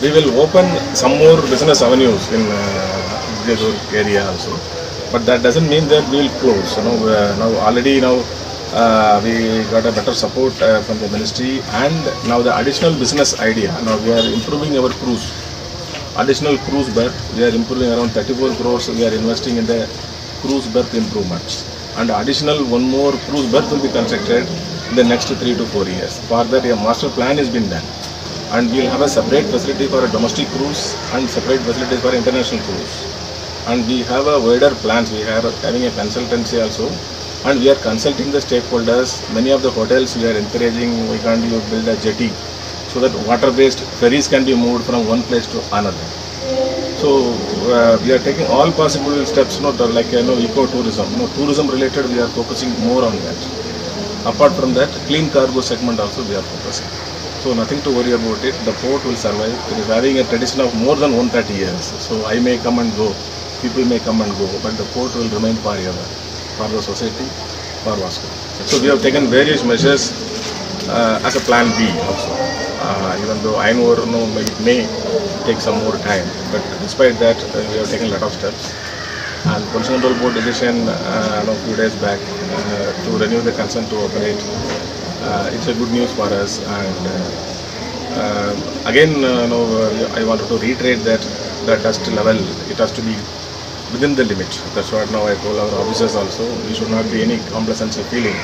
we will open some more business avenues in Vijayadur area also. But that doesn't mean that we will close. Now already we got a better support from the ministry, and now the additional business idea. Now we are improving our cruise. Additional cruise berth, we are improving around 34 crores. We are investing in the cruise berth improvements, and additional one more cruise berth will be constructed in the next 3 to 4 years. For that, a master plan has been done, and we will have a separate facility for a domestic cruise and separate facilities for international cruise. And we have a wider plans. We are having a consultancy also, and we are consulting the stakeholders. Many of the hotels we are encouraging, why can't you build a jetty so that water-based ferries can be moved from one place to another. So we are taking all possible steps, like eco-tourism. Tourism related, we are focusing more on that. Apart from that, clean cargo segment also we are focusing. So nothing to worry about it. The port will survive. It is having a tradition of more than 130 years. So I may come and go, people may come and go, but the port will remain forever for the society, for Vasco. So we have taken various measures as a plan B also. Even though I know it may take some more time, but despite that we have taken a lot of steps. And Pollution Control Board decision a few days back to renew the consent to operate. It's a good news for us. And again, I wanted to reiterate that the dust level, it has to be within the limit. That's what now I told our officers also. We should not be any complacency feeling.